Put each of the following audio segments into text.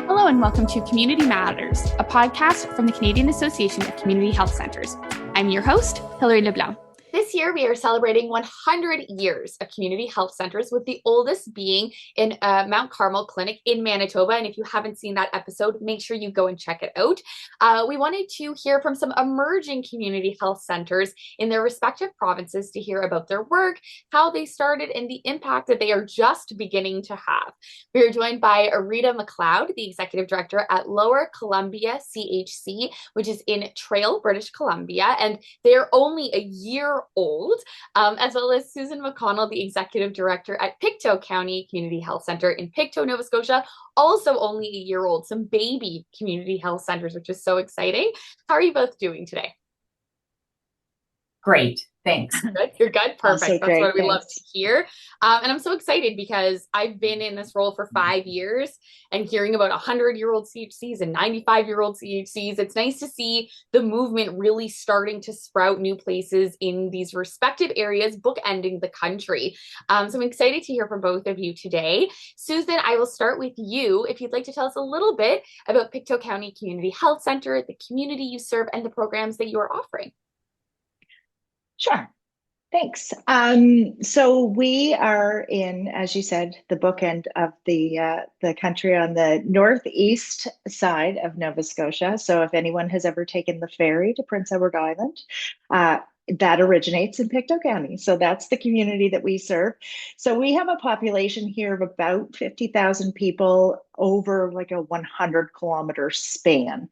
Hello and welcome to Community Matters, a podcast from the Canadian Association of Community Health Centres. I'm your host, Hilary LeBlanc. This year, we are celebrating 100 years of community health centers, with the oldest being in Mount Carmel Clinic in Manitoba. And if you haven't seen that episode, make sure you go and check it out. We wanted to hear from some emerging community health centers in their respective provinces to hear about their work, how they started, and the impact that they are just beginning to have. We are joined by Rita Macleod, the Executive Director at Lower Columbia CHC, which is in Trail, British Columbia, and they're only a year old, as well as Susan MacConnell, the Executive Director at Pictou County Community Health Center in Pictou, Nova Scotia, also only a year old. Some baby community health centers, which is so exciting. How are you both doing today? Great. Thanks. Good. You're good. Perfect. That's what we love to hear. And I'm so excited because I've been in this role for 5 years, and hearing about 100-year-old CHCs and 95-year-old CHCs, it's nice to see the movement really starting to sprout new places in these respective areas, bookending the country. So I'm excited to hear from both of you today. Susan, I will start with you. If you'd like to tell us a little bit about Pictou County Community Health Center, the community you serve, and the programs that you are offering. Sure. Thanks. So we are in, as you said, the bookend of the country on the northeast side of Nova Scotia. So if anyone has ever taken the ferry to Prince Edward Island, that originates in Pictou County. So that's the community that we serve. So we have a population here of about 50,000 people over like a 100-kilometer span.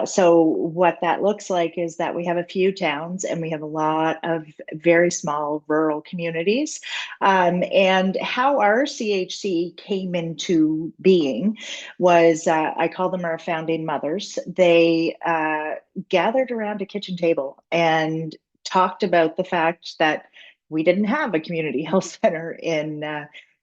So what that looks like is that we have a few towns and we have a lot of very small rural communities. And how our CHC came into being was, I call them our founding mothers. They gathered around a kitchen table and talked about the fact that we didn't have a community health center in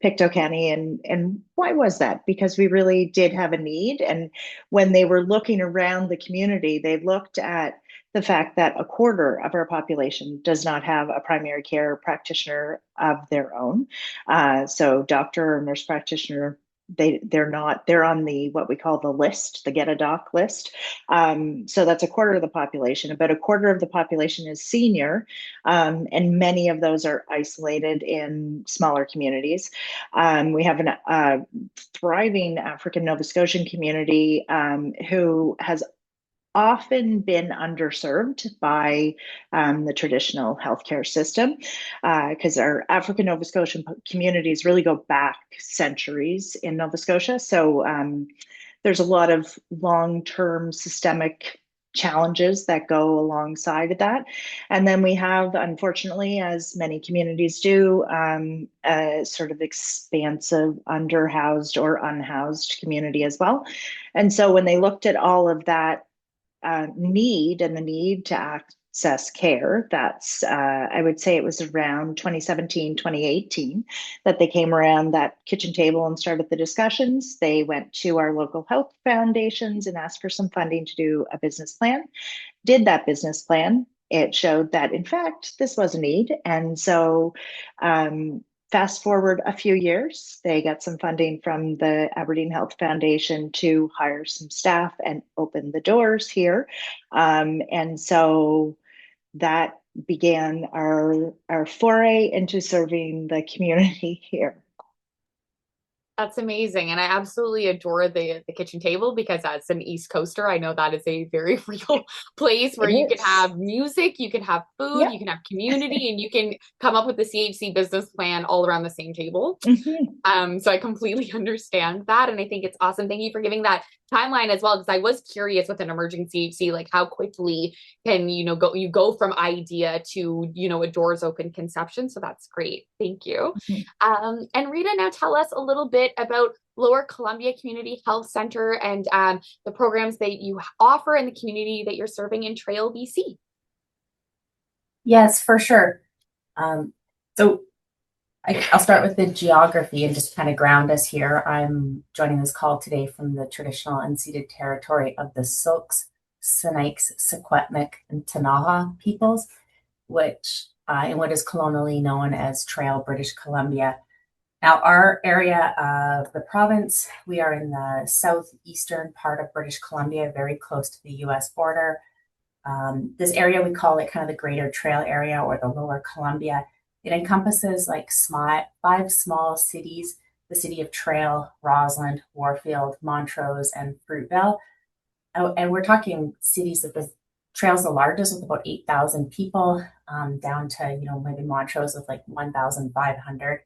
Pictou County. And why was that? Because we really did have a need. And when they were looking around the community, they looked at the fact that a quarter of our population does not have a primary care practitioner of their own. So doctor or nurse practitioner, they're on the what we call the list, the Get a Doc list. So that's a quarter of the population. About a quarter of the population is senior, and many of those are isolated in smaller communities. We have a thriving African Nova Scotian community who has often been underserved by the traditional healthcare system, because our African Nova Scotian communities really go back centuries in Nova Scotia. So there's a lot of long-term systemic challenges that go alongside of that. And then we have, unfortunately, as many communities do, a sort of expansive underhoused or unhoused community as well. And so when they looked at all of that need and the need to access care, that's, I would say it was around 2017, 2018, that they came around that kitchen table and started the discussions. They went to our local health foundations and asked for some funding to do a business plan, did that business plan. It showed that, in fact, this was a need. And so fast forward a few years, they got some funding from the Aberdeen Health Foundation to hire some staff and open the doors here. And so that began our foray into serving the community here. That's amazing. And I absolutely adore the kitchen table, because as an East Coaster, I know that is a very real place where you can have music, you can have food, you can have community, and you can come up with the CHC business plan all around the same table. So I completely understand that. And I think it's awesome. Thank you for giving that timeline as well, because I was curious with an emerging CHC, like how quickly can you go from idea to a doors open conception. So that's great. Thank you. And Rita, now tell us a little bit about Lower Columbia Community Health Center and the programs that you offer in the community that you're serving in Trail, BC. Yes, for sure. So I'll start with the geography and just kind of ground us here. I'm joining this call today from the traditional unceded territory of the Silks, Snakes, Secwepemc, and Ktunaxa peoples, which in what is colonially known as Trail, British Columbia. Now, our area of the province, we are in the southeastern part of British Columbia, very close to the US border. This area, we call it kind of the Greater Trail area or the Lower Columbia. It encompasses like 5 small cities, the city of Trail, Rossland, Warfield, Montrose, and Fruitvale. And we're talking cities that the Trail's the largest with about 8,000 people, down to, maybe Montrose with like 1,500.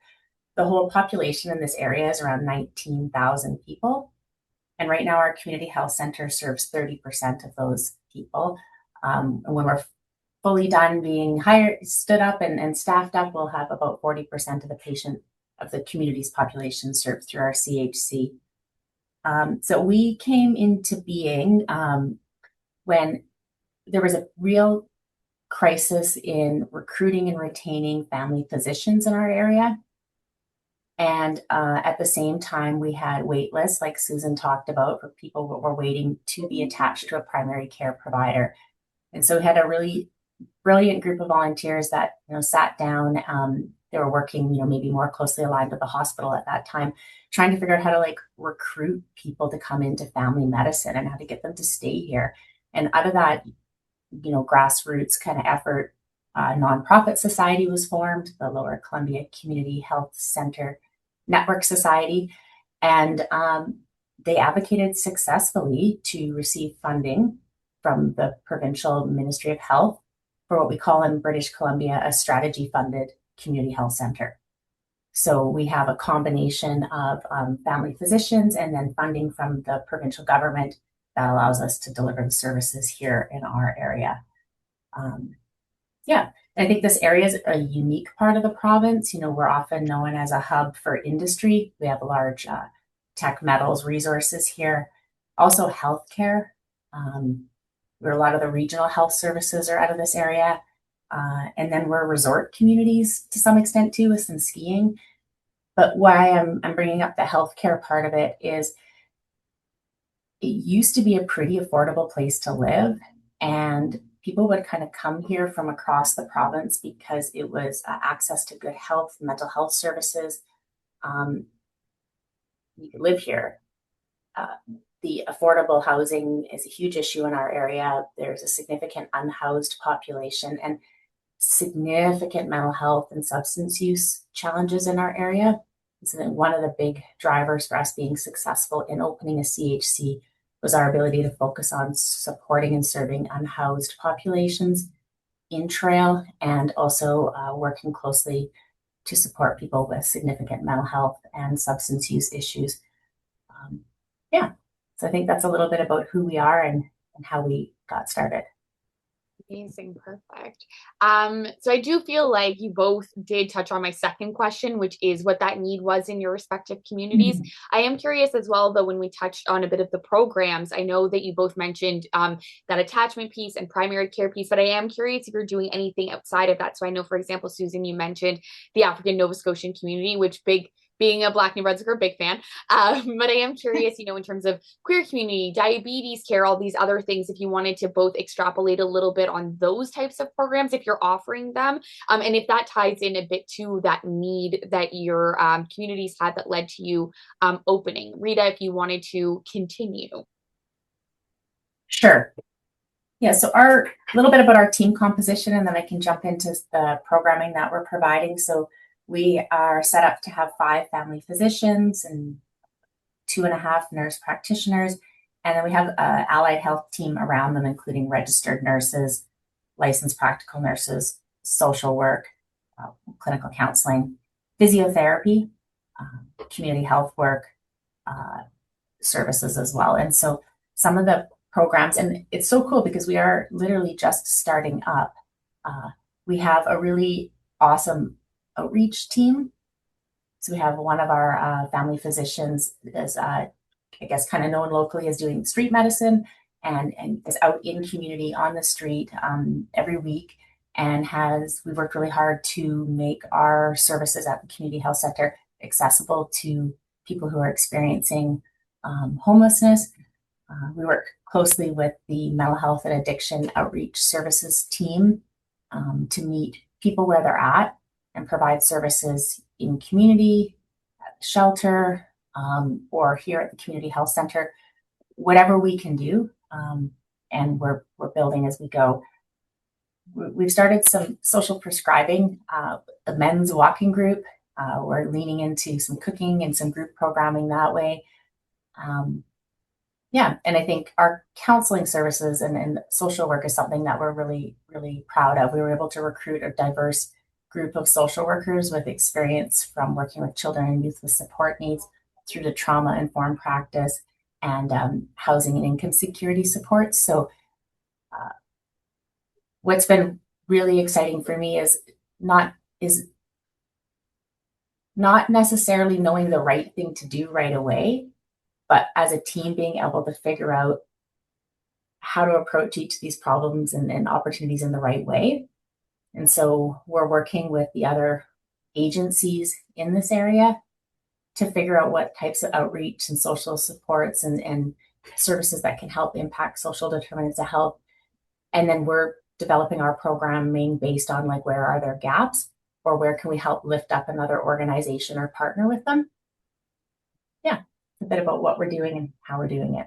The whole population in this area is around 19,000 people. And right now our community health center serves 30% of those people. And when we're fully done being stood up and staffed up, we'll have about 40% of the community's population served through our CHC. So we came into being when there was a real crisis in recruiting and retaining family physicians in our area. And at the same time, we had wait lists, like Susan talked about, for people who were waiting to be attached to a primary care provider. And so we had a really brilliant group of volunteers that sat down. They were working, maybe more closely aligned with the hospital at that time, trying to figure out how to recruit people to come into family medicine and how to get them to stay here. And out of that, grassroots kind of effort, nonprofit society was formed, the Lower Columbia Community Health Center Network Society, and they advocated successfully to receive funding from the Provincial Ministry of Health for what we call in British Columbia a strategy-funded community health center. So we have a combination of family physicians and then funding from the provincial government that allows us to deliver the services here in our area. I think this area is a unique part of the province. We're often known as a hub for industry. We have large tech metals resources here. Also healthcare. Where a lot of the regional health services are out of this area. And then we're resort communities to some extent too, with some skiing. But why I'm bringing up the healthcare part of it is it used to be a pretty affordable place to live, and people would kind of come here from across the province because it was access to good health, mental health services. You could live here. The affordable housing is a huge issue in our area. There's a significant unhoused population and significant mental health and substance use challenges in our area. So then one of the big drivers for us being successful in opening a CHC was our ability to focus on supporting and serving unhoused populations in Trail, and also working closely to support people with significant mental health and substance use issues. So I think that's a little bit about who we are and how we got started. Amazing. Perfect. So I do feel like you both did touch on my second question, which is what that need was in your respective communities. Mm-hmm. I am curious as well, though, when we touched on a bit of the programs, I know that you both mentioned that attachment piece and primary care piece, but I am curious if you're doing anything outside of that. So I know, for example, Susan, you mentioned the African Nova Scotian community, which being a Black New Brunswicker, big fan. But I am curious, in terms of queer community, diabetes care, all these other things, if you wanted to both extrapolate a little bit on those types of programs, if you're offering them, and if that ties in a bit to that need that your communities had that led to you opening. Rita, if you wanted to continue. Sure. Yeah, so a little bit about our team composition, and then I can jump into the programming that we're providing. So we are set up to have 5 family physicians and 2.5 nurse practitioners. And then we have an allied health team around them, including registered nurses, licensed practical nurses, social work, clinical counseling, physiotherapy, community health work services as well. And so some of the programs, and it's so cool because we are literally just starting up. We have a really awesome outreach team. So we have one of our family physicians is, I guess, kind of known locally as doing street medicine and is out in community on the street every week, and we worked really hard to make our services at the community health center accessible to people who are experiencing homelessness. We work closely with the mental health and addiction outreach services team to meet people where they're at and provide services in community, at the shelter, or here at the community health center, whatever we can do. And we're building as we go. We've started some social prescribing, the men's walking group. We're leaning into some cooking and some group programming that way. And I think our counseling services and social work is something that we're really, really proud of. We were able to recruit a diverse group of social workers with experience from working with children and youth with support needs through to trauma-informed practice and housing and income security support. So what's been really exciting for me is not necessarily knowing the right thing to do right away, but as a team being able to figure out how to approach each of these problems and opportunities in the right way. And so we're working with the other agencies in this area to figure out what types of outreach and social supports and services that can help impact social determinants of health. And then we're developing our programming based on like, where are there gaps or where can we help lift up another organization or partner with them? Yeah, a bit about what we're doing and how we're doing it.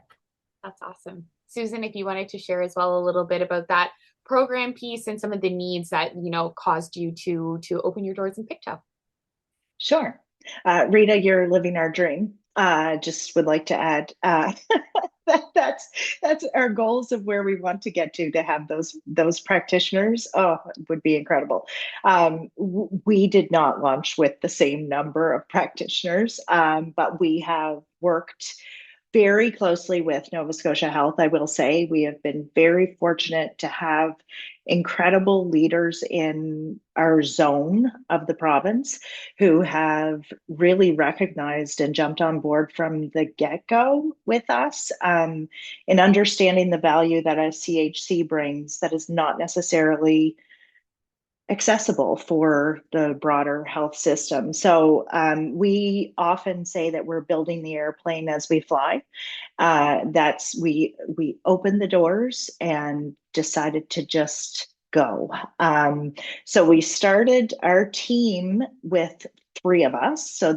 That's awesome. Susan, if you wanted to share as well a little bit about that program piece and some of the needs that, caused you to open your doors in Pictou. Sure. Rita, you're living our dream. Just would like to add that's our goals of where we want to get to have those practitioners. Oh, it would be incredible. We did not launch with the same number of practitioners, but we have worked very closely with Nova Scotia Health. I will say we have been very fortunate to have incredible leaders in our zone of the province who have really recognized and jumped on board from the get-go with us in understanding the value that a CHC brings that is not necessarily accessible for the broader health system. So we often say that we're building the airplane as we fly. We opened the doors and decided to just go. So we started our team with 3 of us. So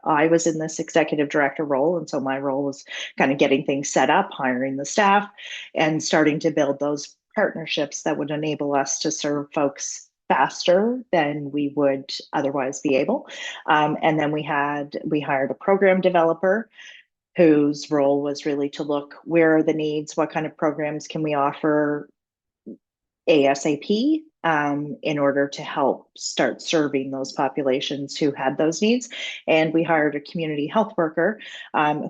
I was in this executive director role. And so my role was kind of getting things set up, hiring the staff, and starting to build those partnerships that would enable us to serve folks faster than we would otherwise be able. And then we hired a program developer whose role was really to look, where are the needs, what kind of programs can we offer ASAP in order to help start serving those populations who had those needs. And we hired a community health worker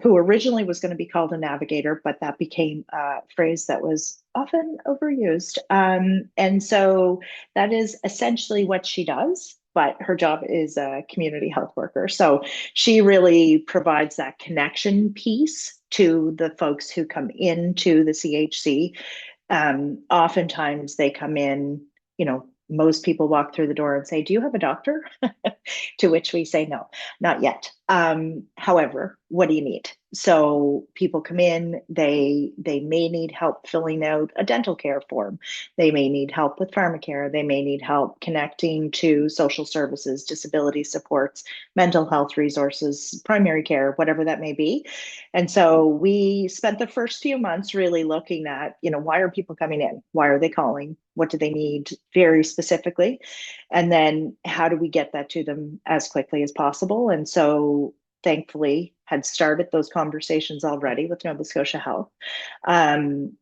who originally was going to be called a navigator, but that became a phrase that was often overused. And so that is essentially what she does. But her job is a community health worker. So she really provides that connection piece to the folks who come into the CHC. Oftentimes they come in, most people walk through the door and say, "Do you have a doctor?" To which we say, "No, not yet. However, what do you need?" So people come in, they may need help filling out a dental care form. They may need help with pharmacare. They may need help connecting to social services, disability supports, mental health resources, primary care, whatever that may be. And so we spent the first few months really looking at, why are people coming in? Why are they calling? What do they need very specifically? And then how do we get that to them as quickly as possible? And so thankfully had started those conversations already with Nova Scotia Health. And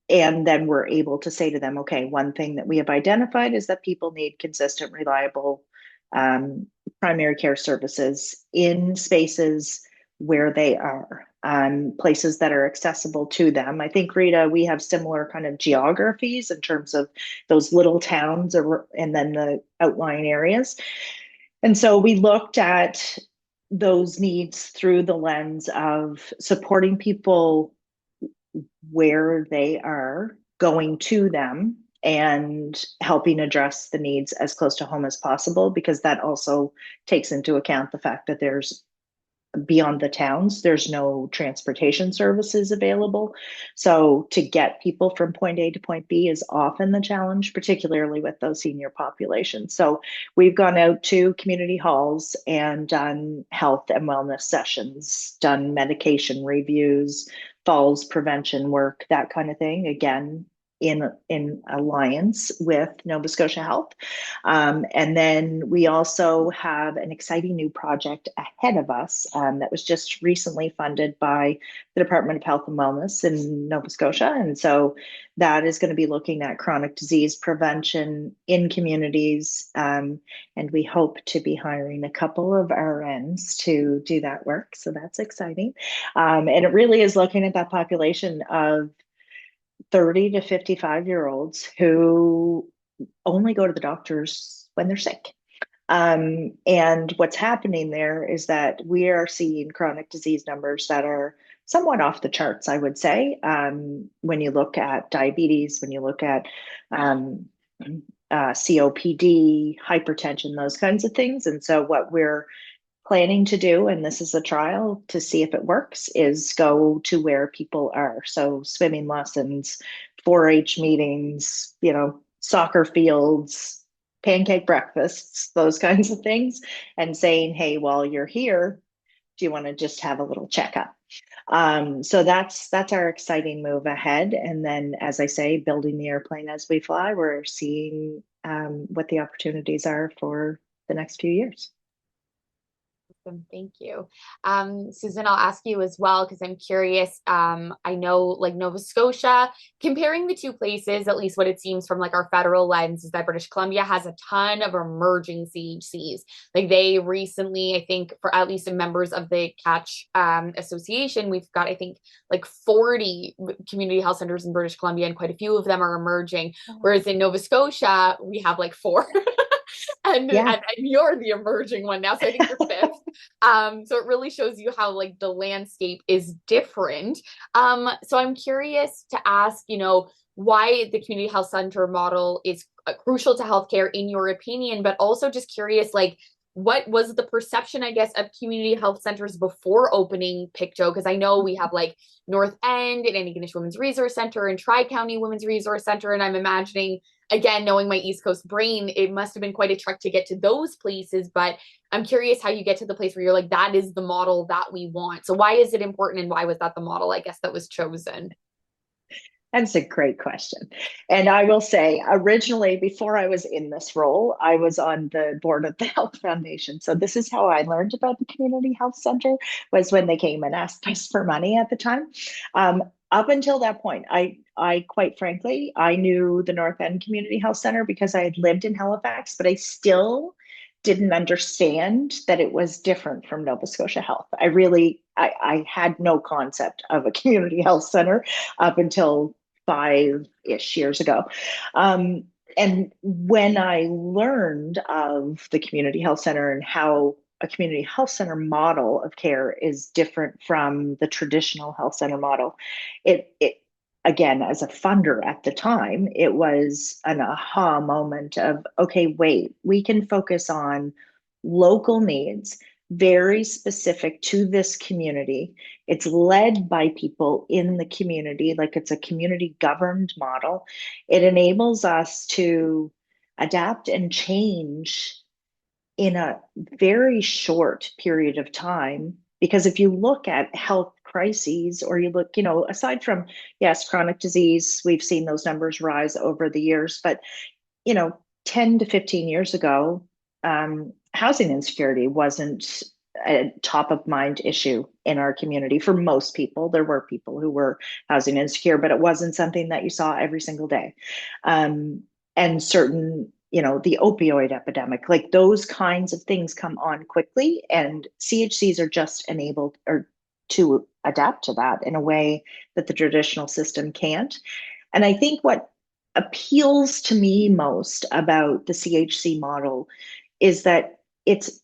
then we're able to say to them, okay, one thing that we have identified is that people need consistent, reliable primary care services in spaces where they are, places that are accessible to them. I think, Rita, we have similar kind of geographies in terms of those little towns and then the outlying areas. And so we looked at those needs through the lens of supporting people where they are, going to them, and helping address the needs as close to home as possible, because that also takes into account the fact that there's beyond the towns, there's no transportation services available. So to get people from point A to point B is often the challenge, particularly with those senior populations. So we've gone out to community halls and done health and wellness sessions, done medication reviews, falls prevention work, that kind of thing. Again, in alliance with Nova Scotia Health. And then we also have an exciting new project ahead of us that was just recently funded by the Department of Health and Wellness in Nova Scotia. And so that is going to be looking at chronic disease prevention in communities. And we hope to be hiring a couple of RNs to do that work. So that's exciting. And it really is looking at that population of 30 to 55-year-olds who only go to the doctors when they're sick. And what's happening there is that we are seeing chronic disease numbers that are somewhat off the charts, I would say, when you look at diabetes, when you look at COPD, hypertension, those kinds of things. And so what we're planning to do, and this is a trial to see if it works, is go to where people are. So swimming lessons, 4-H meetings, soccer fields, pancake breakfasts, those kinds of things, and saying, hey, while you're here, do you want to just have a little checkup? So that's our exciting move ahead. And then, as I say, building the airplane as we fly, we're seeing what the opportunities are for the next few years. Thank you. Susan, I'll ask you as well, because I'm curious. I know like Nova Scotia, comparing the two places, at least what it seems from like our federal lens is that British Columbia has a ton of emerging CHCs. Like they recently, I think for at least members of the Catch Association, we've got, I think like 40 community health centers in British Columbia, and quite a few of them are emerging. Whereas in Nova Scotia, we have like 4. And you're the emerging one now, so I think you're 5th. So it really shows you how like the landscape is different. So I'm curious to ask, why the community health center model is crucial to healthcare in your opinion, but also just curious, like, what was the perception, I guess, of community health centers before opening Pictou? Because I know we have like North End and Antigonish Women's Resource Center and Tri-County Women's Resource Center. And I'm imagining, again, knowing my East Coast brain, it must have been quite a trek to get to those places. But I'm curious how you get to the place where you're like, that is the model that we want. So why is it important, and why was that the model, I guess, that was chosen? That's a great question. And I will say, originally, before I was in this role, I was on the board of the Health Foundation. So this is how I learned about the Community Health Center, was when they came and asked us for money at the time. Up until that point, I quite frankly, I knew the North End Community Health Center because I had lived in Halifax, but I still didn't understand that it was different from Nova Scotia Health. I had no concept of a community health center up until 5-ish years ago. And when I learned of the community health center and how a community health center model of care is different from the traditional health center model, it again, as a funder at the time, it was an aha moment of, okay, wait, we can focus on local needs, very specific to this community. It's led by people in the community, like it's a community governed model. It enables us to adapt and change in a very short period of time. Because if you look at health crises, or you look, aside from, yes, chronic disease, we've seen those numbers rise over the years, but 10 to 15 years ago, housing insecurity wasn't a top of mind issue in our community for most people. There were people who were housing insecure, but it wasn't something that you saw every single day. And certain, the opioid epidemic, like those kinds of things come on quickly, and CHCs are just enabled to adapt to that in a way that the traditional system can't. And I think what appeals to me most about the CHC model is that it's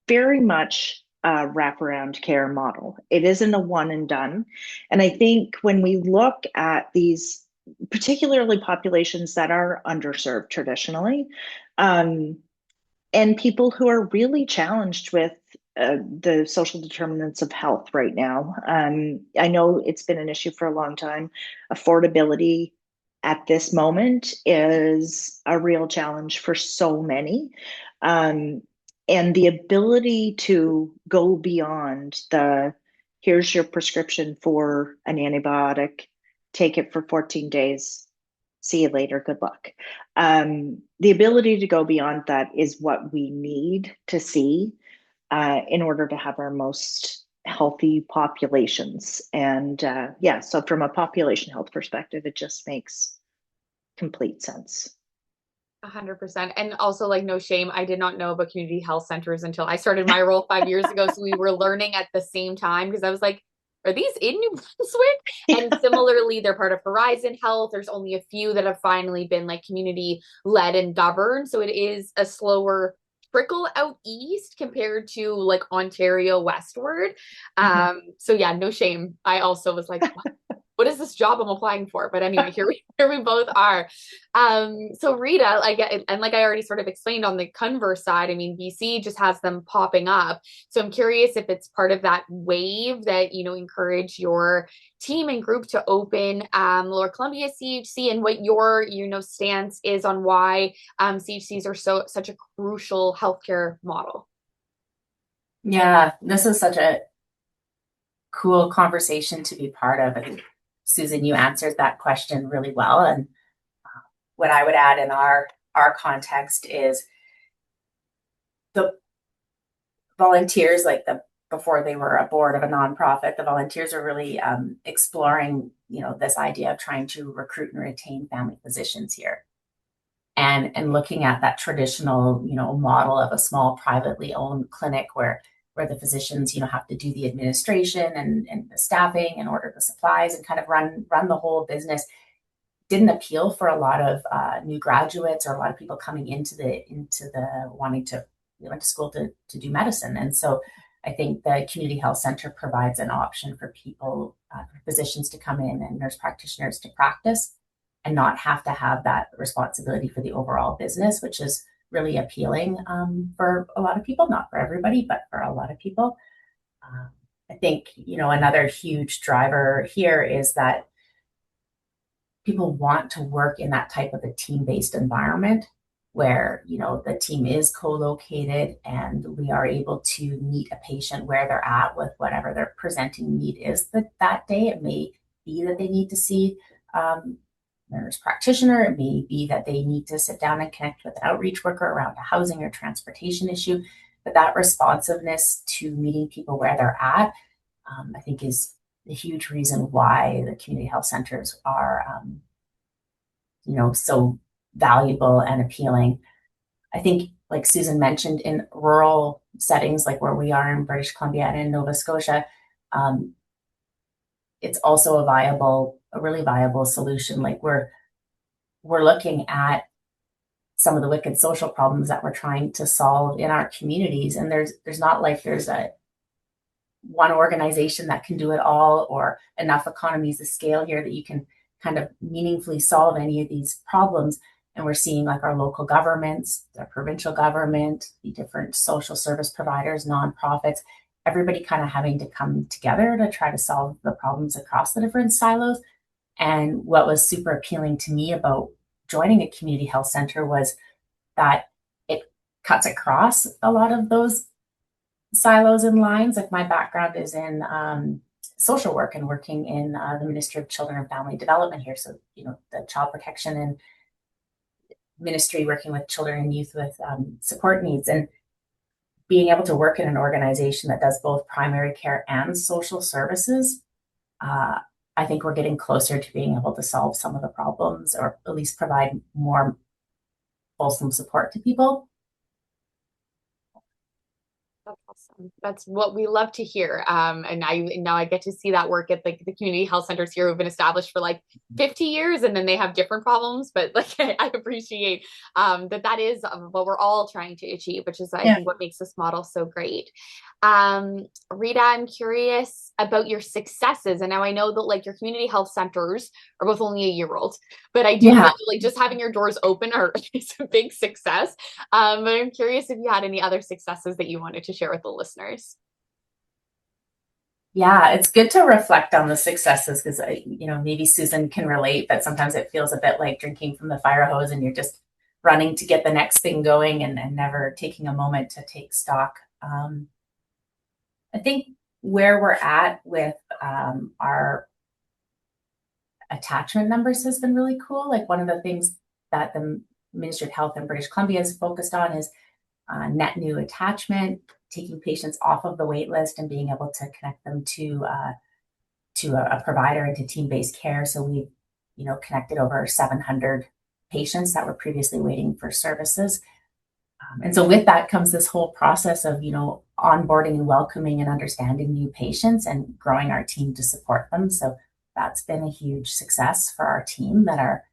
very much a wraparound care model. It isn't a one and done. And I think when we look at these, particularly populations that are underserved traditionally, and people who are really challenged with the social determinants of health right now. I know it's been an issue for a long time. Affordability at this moment is a real challenge for so many. And the ability to go beyond here's your prescription for an antibiotic, take it for 14 days, see you later, good luck. The ability to go beyond that is what we need to see in order to have our most healthy populations. And so from a population health perspective, it just makes complete sense. 100%. And also, like, no shame, I did not know about community health centers until I started my role 5 years ago. So we were learning at the same time, because I was like, are these in New Brunswick? And similarly, they're part of Horizon Health. There's only a few that have finally been like community led and governed. So it is a slower trickle out east compared to like Ontario westward. So yeah, no shame. I also was like, what is this job I'm applying for? But anyway, here we both are. So Rita, and like I already sort of explained on the converse side, I mean, BC just has them popping up. So I'm curious if it's part of that wave that, encourage your team and group to open Lower Columbia CHC, and what your, stance is on why CHCs are such a crucial healthcare model. Yeah, this is such a cool conversation to be part of. I think, Susan, you answered that question really well. And what I would add in our context is the volunteers, before they were a board of a nonprofit, the volunteers are really exploring, this idea of trying to recruit and retain family physicians here. And looking at that traditional, model of a small privately owned clinic where the physicians, have to do the administration and the staffing and order the supplies and kind of run the whole business, didn't appeal for a lot of new graduates or a lot of people coming into the wanting to went to school to do medicine. And so I think the community health center provides an option for people, for physicians to come in and nurse practitioners to practice and not have to have that responsibility for the overall business, which is really appealing for a lot of people, not for everybody, but for a lot of people. I think, another huge driver here is that people want to work in that type of a team-based environment where, the team is co-located and we are able to meet a patient where they're at with whatever their presenting need is that day. It may be that they need to see nurse practitioner. It may be that they need to sit down and connect with an outreach worker around a housing or transportation issue. But that responsiveness to meeting people where they're at, I think, is a huge reason why the community health centers are, so valuable and appealing. I think, like Susan mentioned, in rural settings like where we are in British Columbia and in Nova Scotia, it's also a really viable solution. Like we're looking at some of the wicked social problems that we're trying to solve in our communities. And there's not like there's a one organization that can do it all or enough economies of scale here that you can kind of meaningfully solve any of these problems. And we're seeing like our local governments, the provincial government, the different social service providers, nonprofits, everybody kind of having to come together to try to solve the problems across the different silos. And what was super appealing to me about joining a community health center was that it cuts across a lot of those silos and lines. Like my background is in social work and working in the Ministry of Children and Family Development here. So, the child protection and ministry working with children and youth with support needs. And being able to work in an organization that does both primary care and social services, I think we're getting closer to being able to solve some of the problems or at least provide more wholesome support to people. That's awesome. That's what we love to hear. And now I get to see that work at like the community health centers here who've been established for like 50 years, and then they have different problems. But like I appreciate that is what we're all trying to achieve, which is I think what makes this model so great. Rita, I'm curious about your successes. And now I know that like your community health centers are both only a year old, but I do know like just having your doors open is a big success. But I'm curious if you had any other successes that you wanted to share with the listeners? Yeah, it's good to reflect on the successes because, maybe Susan can relate, but sometimes it feels a bit like drinking from the fire hose and you're just running to get the next thing going and never taking a moment to take stock. I think where we're at with our attachment numbers has been really cool. Like one of the things that the Ministry of Health in British Columbia is focused on is net new attachment, taking patients off of the wait list and being able to connect them to a provider and to team-based care. So we've, connected over 700 patients that were previously waiting for services. And so with that comes this whole process of, onboarding and welcoming and understanding new patients and growing our team to support them. So that's been a huge success for our team, that our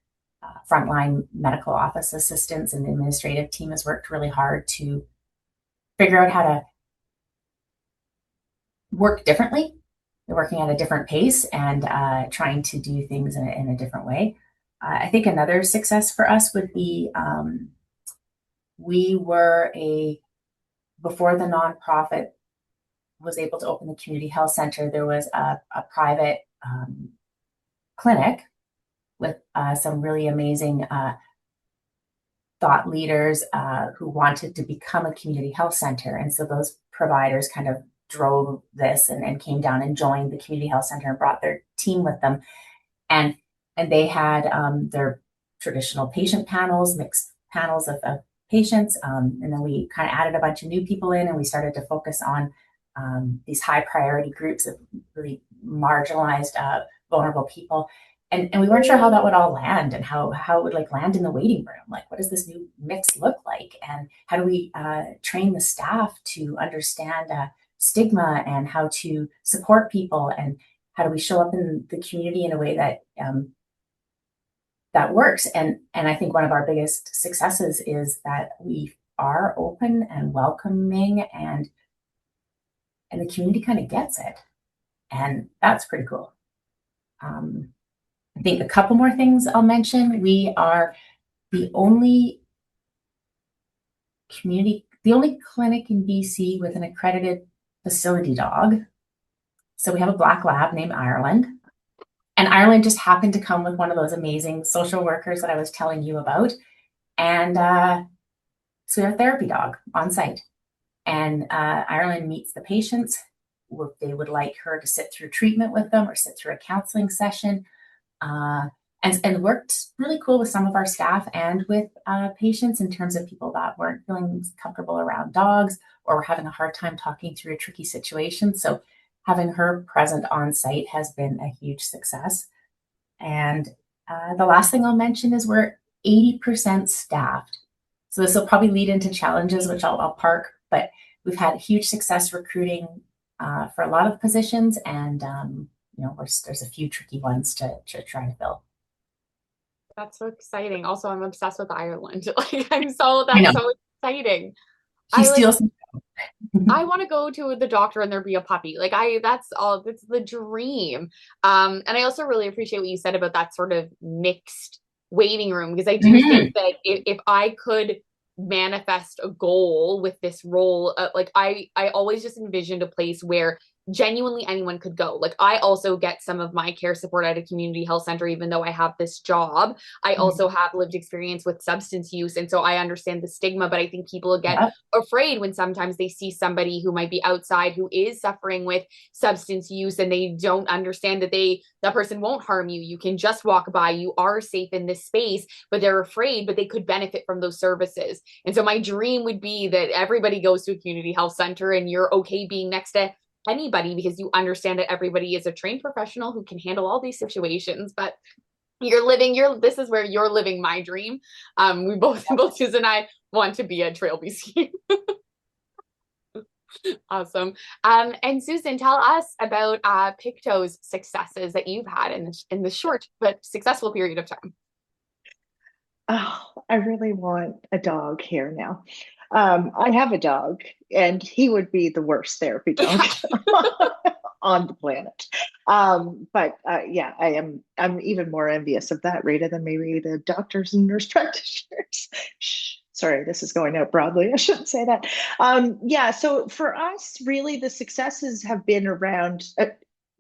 frontline medical office assistants and the administrative team has worked really hard to figure out how to work differently. They're working at a different pace and trying to do things in a different way. I think another success for us would be we were before the nonprofit was able to open the community health center, there was a private clinic with some really amazing thought leaders who wanted to become a community health center. And so those providers kind of drove this and came down and joined the community health center and brought their team with them. And they had their traditional patient panels, mixed panels of patients. And then we kind of added a bunch of new people in, and we started to focus on these high priority groups of really marginalized, vulnerable people. And we weren't sure how that would all land and how it would land in the waiting room. Like, what does this new mix look like? And how do we train the staff to understand stigma and how to support people? And how do we show up in the community in a way that that works? And I think one of our biggest successes is that we are open and welcoming, and the community kind of gets it. And that's pretty cool. I think a couple more things I'll mention. We are the only clinic in BC with an accredited facility dog. So we have a black lab named Ireland. And Ireland just happened to come with one of those amazing social workers that I was telling you about. And so we have a therapy dog on site. And Ireland meets the patients. They would like her to sit through treatment with them or sit through a counseling session. And worked really cool with some of our staff and with patients in terms of people that weren't feeling comfortable around dogs or were having a hard time talking through a tricky situation. So having her present on site has been a huge success. And the last thing I'll mention is we're 80% staffed. So this will probably lead into challenges, which I'll park, but we've had huge success recruiting for a lot of positions, and there's a few tricky ones to try to fill. That's so exciting. Also, I'm obsessed with Ireland. That's so exciting. She steals. I want to go to the doctor and there be a puppy. That's the dream. And I also really appreciate what you said about that sort of mixed waiting room, because I do think that if I could manifest a goal with this role, I always just envisioned a place where genuinely anyone could go. I also get some of my care support at a community health center, even though I have this job. I also have lived experience with substance use. And so I understand the stigma, but I think people get afraid when sometimes they see somebody who might be outside who is suffering with substance use, and they don't understand that that person won't harm you. You can just walk by, you are safe in this space, but they're afraid, but they could benefit from those services. And so my dream would be that everybody goes to a community health center and you're okay being next to anybody, because you understand that everybody is a trained professional who can handle all these situations. But this is where you're living my dream. We both Susan and I want to be at Trail BC. Awesome. And Susan, tell us about Pictou's successes that you've had in this short but successful period of time. Oh, I really want a dog here now. I have a dog, and he would be the worst therapy dog on the planet. But I'm even more envious of that, Rita, than maybe the doctors and nurse practitioners. Sorry, this is going out broadly. I shouldn't say that. Yeah, so for us, really, the successes have been around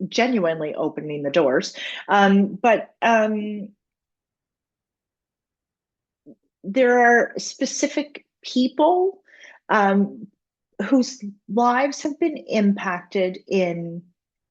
genuinely opening the doors. But there are specific people whose lives have been impacted in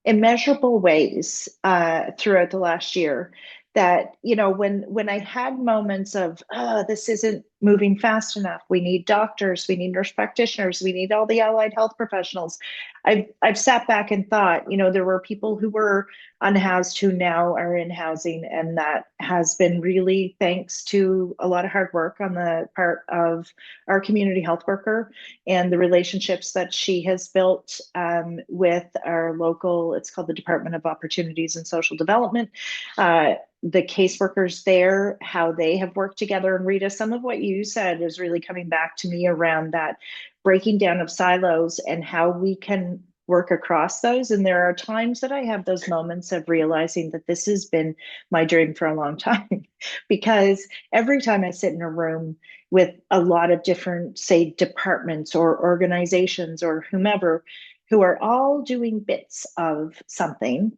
immeasurable ways throughout the last year. That, when I had moments of, oh, this isn't moving fast enough, we need doctors, we need nurse practitioners, we need all the allied health professionals. I've sat back and thought, there were people who were unhoused who now are in housing, and that has been really thanks to a lot of hard work on the part of our community health worker and the relationships that she has built with our local, it's called the Department of Opportunities and Social Development. The caseworkers there, how they have worked together. And Rita, some of what you said is really coming back to me around that breaking down of silos and how we can work across those. And there are times that I have those moments of realizing that this has been my dream for a long time, because every time I sit in a room with a lot of different, say, departments or organizations or whomever, who are all doing bits of something,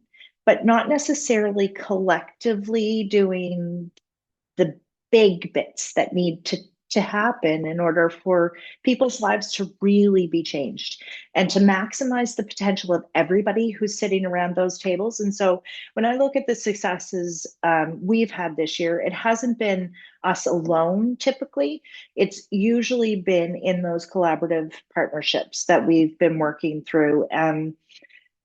but not necessarily collectively doing the big bits that need to happen in order for people's lives to really be changed and to maximize the potential of everybody who's sitting around those tables. And so when I look at the successes we've had this year, it hasn't been us alone typically. It's usually been in those collaborative partnerships that we've been working through.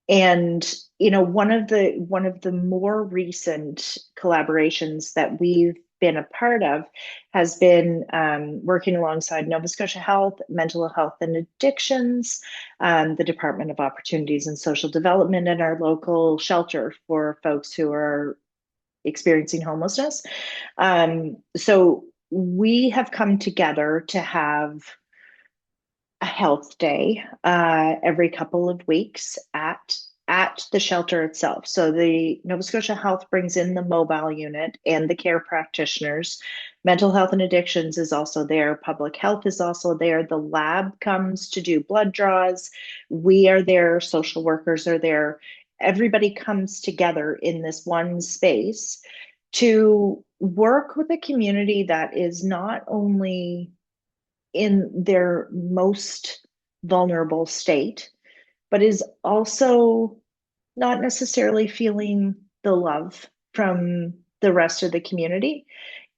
And one of the more recent collaborations that we've been a part of has been working alongside Nova Scotia Health, Mental Health and Addictions, the Department of Opportunities and Social Development, and our local shelter for folks who are experiencing homelessness. So we have come together to have a health day every couple of weeks at the shelter itself. So the Nova Scotia Health brings in the mobile unit and the care practitioners. Mental Health and Addictions is also there. Public Health is also there. The lab comes to do blood draws. We are there. Social workers are there. Everybody comes together in this one space to work with a community that is not only in their most vulnerable state, but is also not necessarily feeling the love from the rest of the community.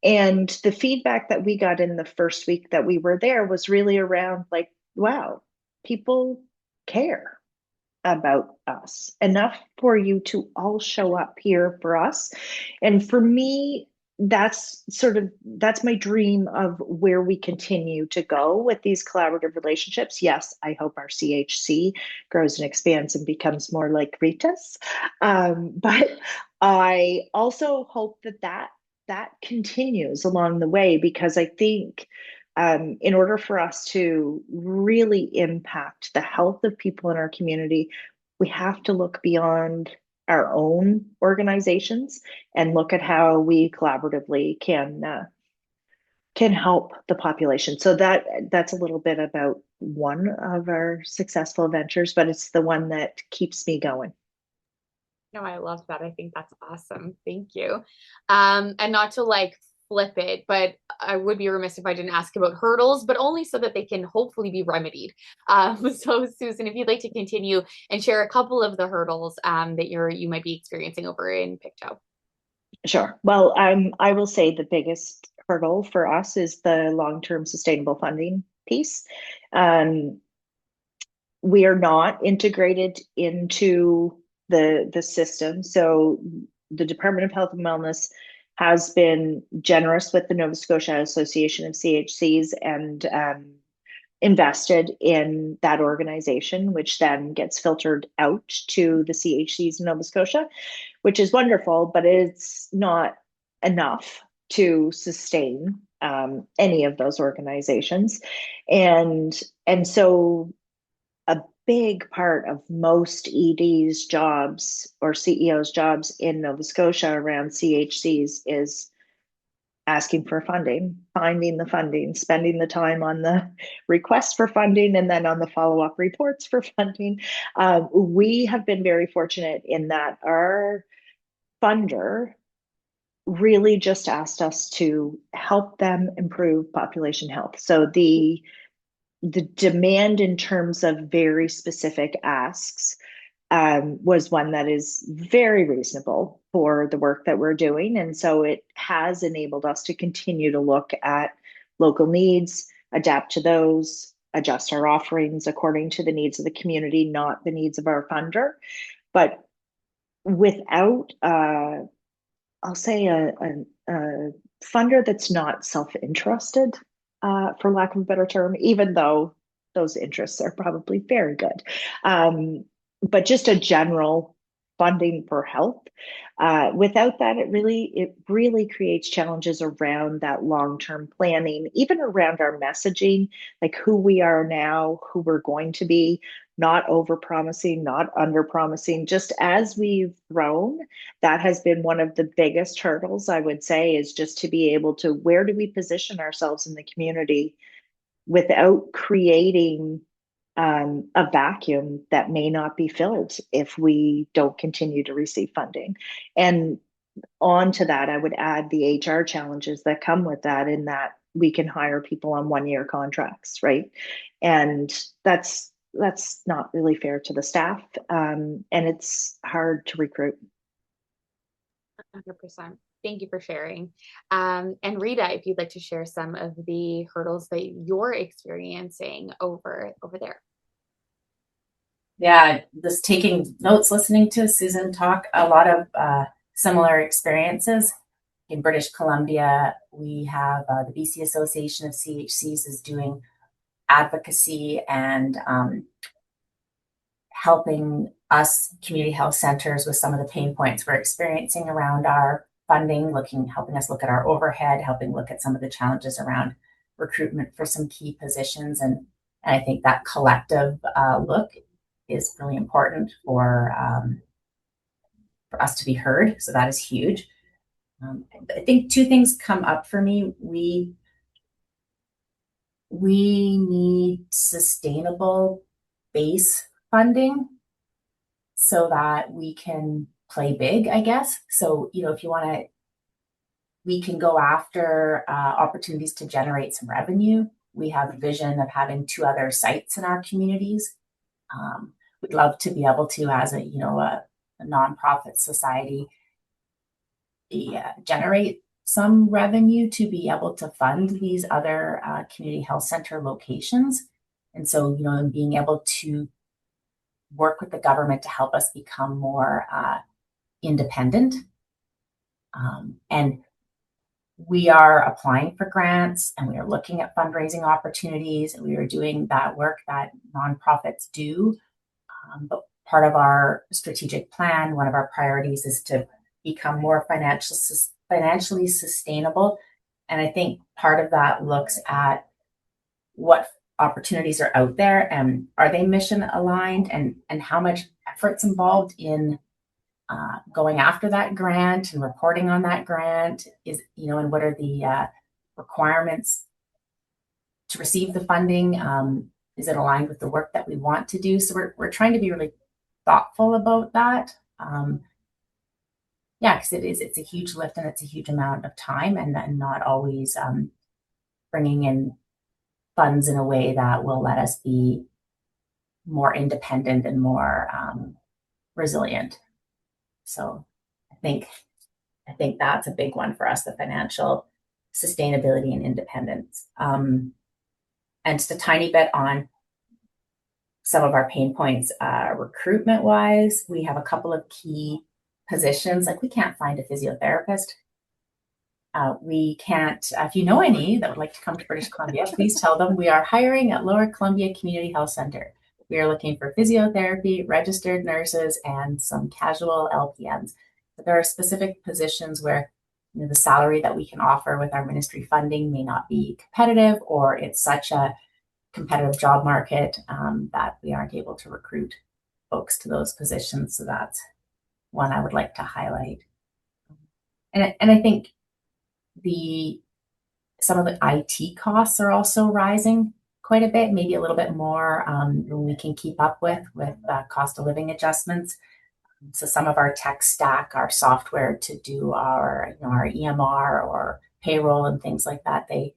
And the feedback that we got in the first week that we were there was really around like, wow, people care about us enough for you to all show up here for us. And for me, that's my dream of where we continue to go with these collaborative relationships. Yes, I hope our CHC grows and expands and becomes more like Rita's. But I also hope that continues along the way, because I think in order for us to really impact the health of people in our community, we have to look beyond our own organizations and look at how we collaboratively can help the population. So that's a little bit about one of our successful ventures, but it's the one that keeps me going. No, I love that. I think that's awesome. Thank you. And not to like flip it, but I would be remiss if I didn't ask about hurdles, but only so that they can hopefully be remedied. So Susan, if you'd like to continue and share a couple of the hurdles that you might be experiencing over in Pictou. Sure. Well, I will say the biggest hurdle for us is the long-term sustainable funding piece. We are not integrated into the system. So the Department of Health and Wellness has been generous with the Nova Scotia Association of CHCs and invested in that organization, which then gets filtered out to the CHCs in Nova Scotia, which is wonderful, but it's not enough to sustain any of those organizations. And so a big part of most ED's jobs or CEO's jobs in Nova Scotia around CHCs is asking for funding, finding the funding, spending the time on the request for funding, and then on the follow-up reports for funding. We have been very fortunate in that our funder really just asked us to help them improve population health. So the demand in terms of very specific asks was one that is very reasonable for the work that we're doing. And so it has enabled us to continue to look at local needs, adapt to those, adjust our offerings according to the needs of the community, not the needs of our funder. But without, I'll say, a funder that's not self-interested, for lack of a better term, even though those interests are probably very good. But just a general funding for health. Without that, it really creates challenges around that long-term planning, even around our messaging, like who we are now, who we're going to be, not over-promising, not under-promising. Just as we've grown, that has been one of the biggest hurdles, I would say, is just to be able to, where do we position ourselves in the community without creating a vacuum that may not be filled if we don't continue to receive funding. And on to that, I would add the HR challenges that come with that, in that we can hire people on 1-year contracts, right? And that's not really fair to the staff, and it's hard to recruit. 100%. Thank you for sharing. And Rita, if you'd like to share some of the hurdles that you're experiencing over there. Yeah, just taking notes, listening to Susan talk, a lot of similar experiences. In British Columbia, we have the BC Association of CHCs is doing advocacy and helping us community health centers with some of the pain points we're experiencing around our funding, helping us look at our overhead, helping look at some of the challenges around recruitment for some key positions. And I think that collective look is really important for us to be heard. So that is huge. I think two things come up for me. We need sustainable base funding so that we can play big, I guess. So, if you want to, we can go after opportunities to generate some revenue. We have a vision of having 2 other sites in our communities. We'd love to be able to, as a nonprofit society, generate some revenue to be able to fund these other community health center locations. And so, being able to work with the government to help us become more independent. And we are applying for grants, and we are looking at fundraising opportunities, and we are doing that work that nonprofits do. But part of our strategic plan, one of our priorities, is to become more financially sustainable. And I think part of that looks at what opportunities are out there, and are they mission aligned, and how much effort's involved in going after that grant and reporting on that grant is, and what are the requirements to receive the funding? Is it aligned with the work that we want to do? So we're trying to be really thoughtful about that. Because it's a huge lift, and it's a huge amount of time, and not always bringing in funds in a way that will let us be more independent and more resilient. So I think that's a big one for us, the financial sustainability and independence. And just a tiny bit on some of our pain points, recruitment wise, we have a couple of key positions. Like, we can't find a physiotherapist. We can't, if you know any that would like to come to British Columbia, please tell them we are hiring at Lower Columbia Community Health Center. We are looking for physiotherapy, registered nurses, and some casual LPNs. But there are specific positions where the salary that we can offer with our ministry funding may not be competitive, or it's such a competitive job market that we aren't able to recruit folks to those positions. So that's one I would like to highlight. And I think some of the IT costs are also rising quite a bit, maybe a little bit more than we can keep up with cost of living adjustments. So some of our tech stack, our software to do our EMR or payroll and things like that, they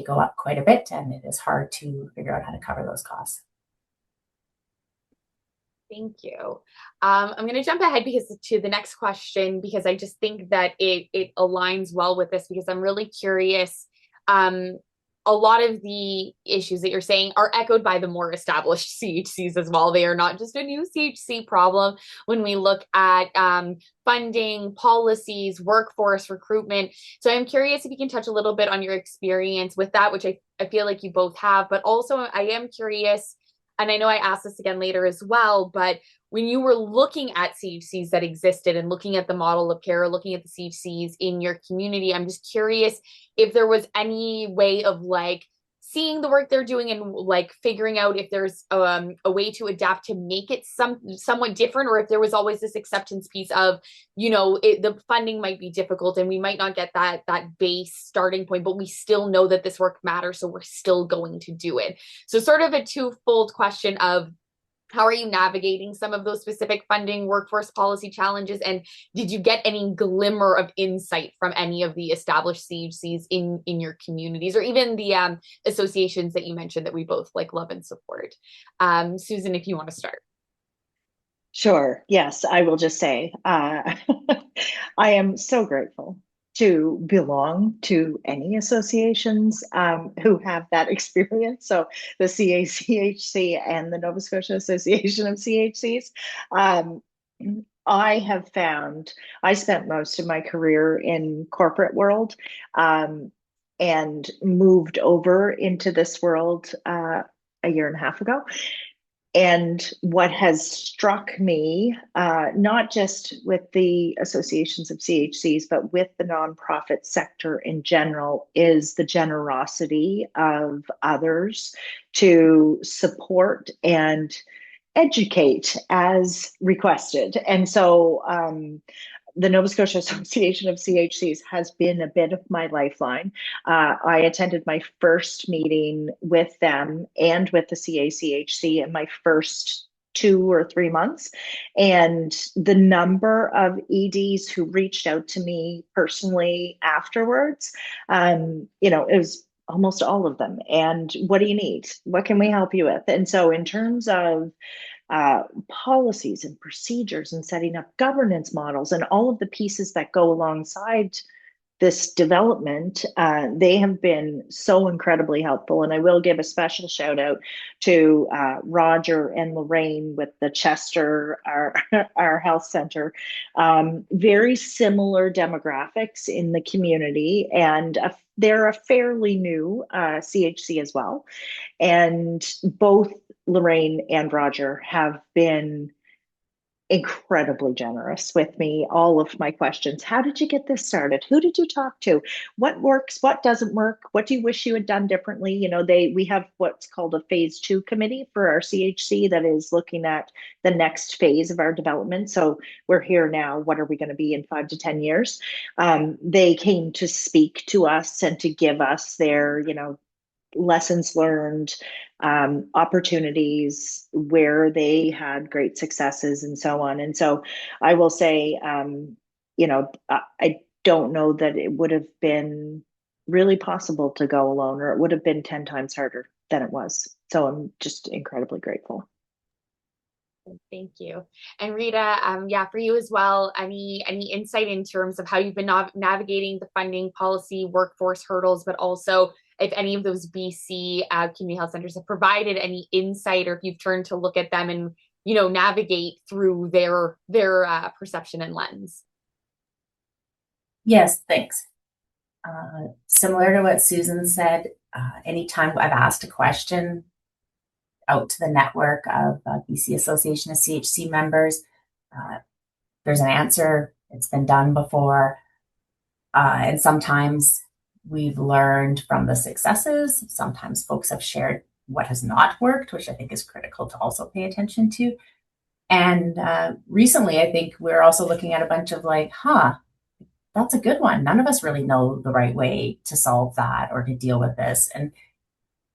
go up quite a bit, and it is hard to figure out how to cover those costs. Thank you. I'm going to jump ahead to the next question, because I just think that it aligns well with this, because I'm really curious. A lot of the issues that you're saying are echoed by the more established CHCs as well. They are not just a new CHC problem. When we look at funding, policies, workforce, recruitment. So I'm curious if you can touch a little bit on your experience with that, which I feel like you both have, but also I am curious, and I know I asked this again later as well, but when you were looking at CHCs that existed and looking at the model of care, looking at the CHCs in your community, I'm just curious if there was any way of like seeing the work they're doing and like figuring out if there's a way to adapt to make it somewhat different, or if there was always this acceptance piece of, the funding might be difficult and we might not get that base starting point, but we still know that this work matters, so we're still going to do it. So sort of a twofold question of, how are you navigating some of those specific funding, workforce policy challenges? And did you get any glimmer of insight from any of the established CHCs in your communities, or even the associations that you mentioned that we both love and support? Susan, if you want to start. Sure. Yes, I will just say I am so grateful to belong to any associations who have that experience. So the CACHC and the Nova Scotia Association of CHCs. I have found, I spent most of my career in corporate world and moved over into this world a year and a half ago. And what has struck me, not just with the associations of CHCs, but with the nonprofit sector in general, is the generosity of others to support and educate as requested. And so the Nova Scotia Association of CHCs has been a bit of my lifeline. I attended my first meeting with them and with the CACHC in my first 2 or 3 months. And the number of EDs who reached out to me personally afterwards, it was almost all of them. And what do you need? What can we help you with? And so in terms of policies and procedures and setting up governance models and all of the pieces that go alongside this development, they have been so incredibly helpful. And I will give a special shout out to Roger and Lorraine with the Chester, our health center. Very similar demographics in the community, and they're a fairly new CHC as well. And both Lorraine and Roger have been incredibly generous with me. All of my questions. How did you get this started? Who did you talk to? What works? What doesn't work? What do you wish you had done differently? We have what's called a phase 2 committee for our CHC that is looking at the next phase of our development. So we're here now. What are we going to be in 5 to 10 years? They came to speak to us and to give us their, lessons learned, opportunities where they had great successes and so on. And so I will say, I don't know that it would have been really possible to go alone, or it would have been 10 times harder than it was. So I'm just incredibly grateful. Thank you. And Rita, for you as well, any insight in terms of how you've been navigating the funding, policy, workforce hurdles, but also if any of those BC community health centers have provided any insight, or if you've turned to look at them and navigate through their perception and lens? Yes, thanks. Similar to what Susan said, anytime I've asked a question out to the network of BC Association of CHC members, there's an answer. It's been done before. And sometimes we've learned from the successes. Sometimes folks have shared what has not worked, which I think is critical to also pay attention to. And recently, I think we're also looking at a bunch of that's a good one. None of us really know the right way to solve that or to deal with this. And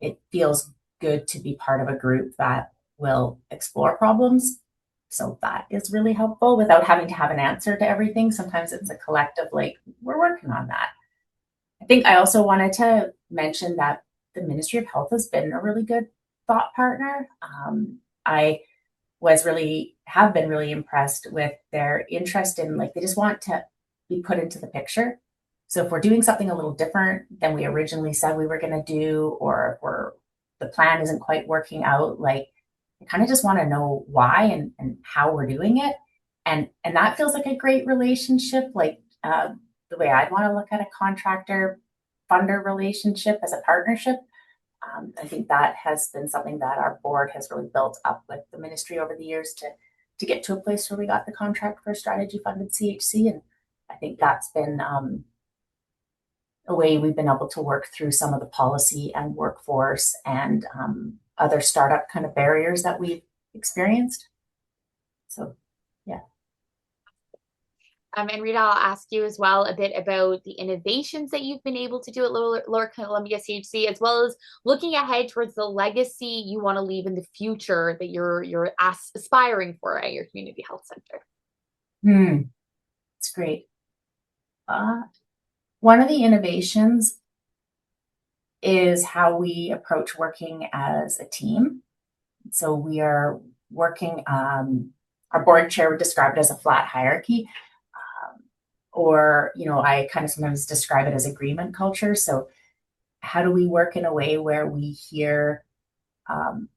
it feels good to be part of a group that will explore problems. So that is really helpful without having to have an answer to everything. Sometimes it's a collective, like, we're working on that. I think I also wanted to mention that the Ministry of Health has been a really good thought partner. I have been really impressed with their interest in, like, they just want to be put into the picture. So if we're doing something a little different than we originally said we were going to do, or if the plan isn't quite working out, like, I kind of just want to know why and how we're doing it. And that feels like a great relationship, like the way I'd want to look at a contractor funder relationship as a partnership. I think that has been something that our board has really built up with the ministry over the years to get to a place where we got the contract for a strategy funded CHC. And I think that's been a way we've been able to work through some of the policy and workforce and other startup kind of barriers that we've experienced. So, yeah. And Rita, I'll ask you as well a bit about the innovations that you've been able to do at Lower Columbia CHC, as well as looking ahead towards the legacy you want to leave in the future that you're aspiring for at your community health center. It's great. One of the innovations is how we approach working as a team. So we are working, our board chair would describe it as a flat hierarchy. Or, I kind of sometimes describe it as agreement culture. So how do we work in a way where we hear from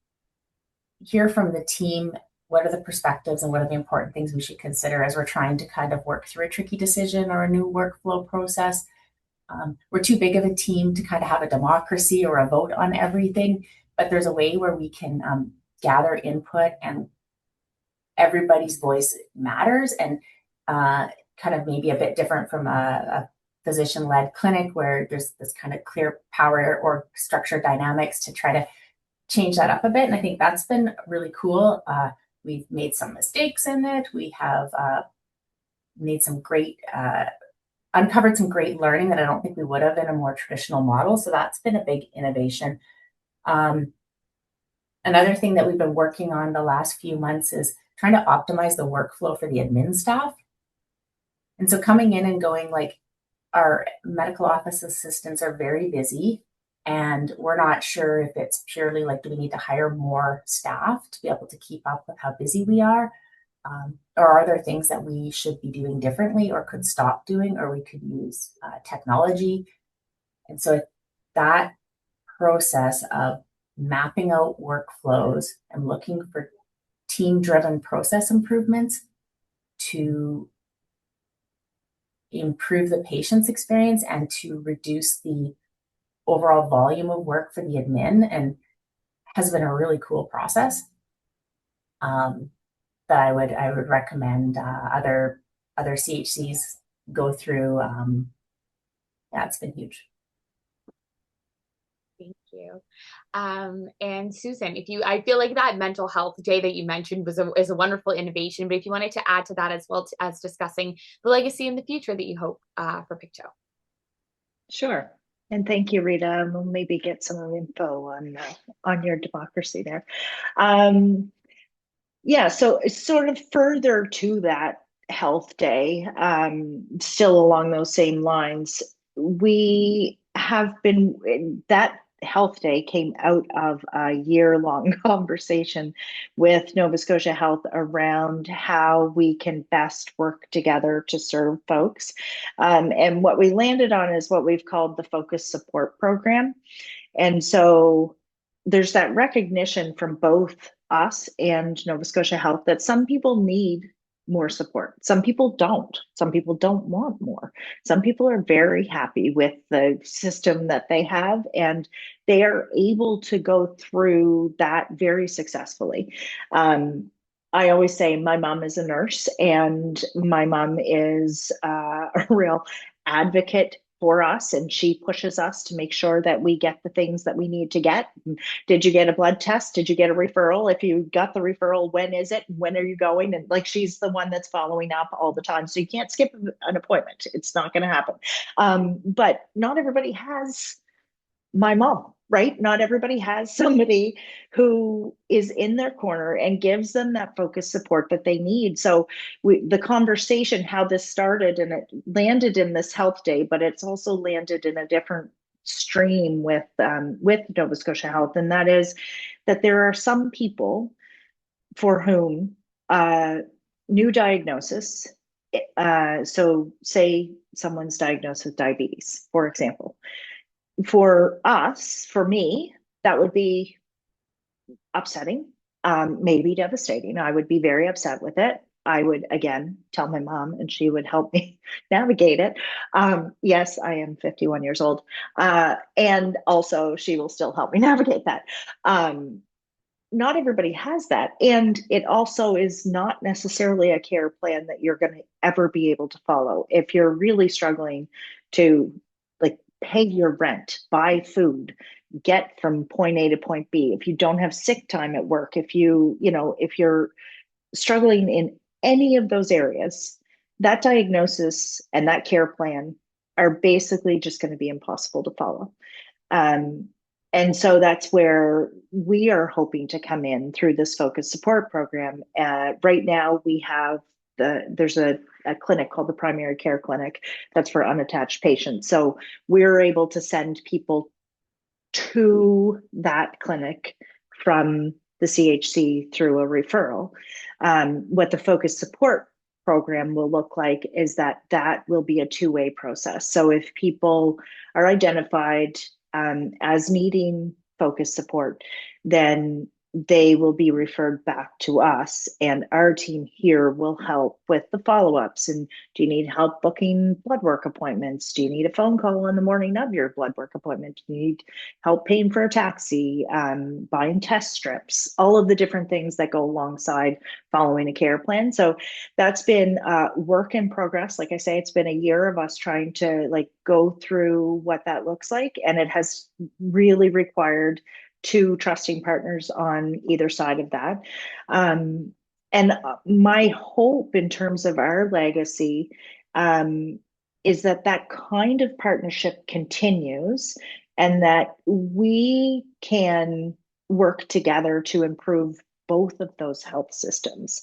the team, what are the perspectives and what are the important things we should consider as we're trying to kind of work through a tricky decision or a new workflow process. We're too big of a team to kind of have a democracy or a vote on everything, but there's a way where we can gather input, and everybody's voice matters, and kind of maybe a bit different from a physician-led clinic where there's this kind of clear power or structure dynamics to try to change that up a bit. And I think that's been really cool. We've made some mistakes in it. We have made some great, uncovered some great learning that I don't think we would have in a more traditional model. So that's been a big innovation. Another thing that we've been working on the last few months is trying to optimize the workflow for the admin staff. And so coming in and going, like, our medical office assistants are very busy, and we're not sure if it's purely like, do we need to hire more staff to be able to keep up with how busy we are? Or are there things that we should be doing differently or could stop doing, or we could use technology? And so that process of mapping out workflows and looking for team-driven process improvements to improve the patient's experience and to reduce the overall volume of work for the admin, and has been a really cool process that I would recommend other CHCs go through. Yeah, it's been huge. Thank you. And Susan, I feel like that mental health day that you mentioned is a wonderful innovation, but if you wanted to add to that as well as discussing the legacy in the future that you hope for Pictou. Sure. And thank you, Rita. We'll maybe get some info on your democracy there. Yeah, so it's sort of further to that health day, still along those same lines. We have been, that health day came out of a year-long conversation with Nova Scotia Health around how we can best work together to serve folks. And what we landed on is what we've called the Focus Support Program. And so there's that recognition from both us and Nova Scotia Health that some people need more support. Some people don't. Some people don't want more. Some people are very happy with the system that they have, and they are able to go through that very successfully. I always say my mom is a nurse, and my mom is a real advocate for us, and she pushes us to make sure that we get the things that we need to get. Did you get a blood test? Did you get a referral? If you got the referral, when is it? When are you going? And like, she's the one that's following up all the time. So you can't skip an appointment. It's not going to happen. But not everybody has my mom, right? Not everybody has somebody who is in their corner and gives them that focused support that they need. So the conversation, how this started, and it landed in this health day, but it's also landed in a different stream with Nova Scotia Health, and that is that there are some people for whom new diagnosis, so say someone's diagnosed with diabetes, for example. For us, for me, that would be upsetting, maybe devastating. I would be very upset with it. I would, again, tell my mom and she would help me navigate it. Yes, I am 51 years old. And also she will still help me navigate that. Not everybody has that. And it also is not necessarily a care plan that you're going to ever be able to follow. If you're really struggling to like pay your rent, buy food, get from point A to point B, if you don't have sick time at work, if if you're struggling in any of those areas, that diagnosis and that care plan are basically just going to be impossible to follow. And so that's where we are hoping to come in through this focused support program. Right now, we have there's a clinic called the Primary Care Clinic that's for unattached patients. So we're able to send people to that clinic from the CHC through a referral. What the focused support program will look like is that will be a two-way process. So if people are identified as needing focused support, then they will be referred back to us, and our team here will help with the follow-ups. And do you need help booking blood work appointments? Do you need a phone call in the morning of your blood work appointment? Do you need help paying for a taxi, buying test strips, all of the different things that go alongside following a care plan? So that's been work in progress. Like I say, it's been a year of us trying to go through what that looks like, and it has really required two trusting partners on either side of that. And my hope in terms of our legacy is that kind of partnership continues, and that we can work together to improve both of those health systems,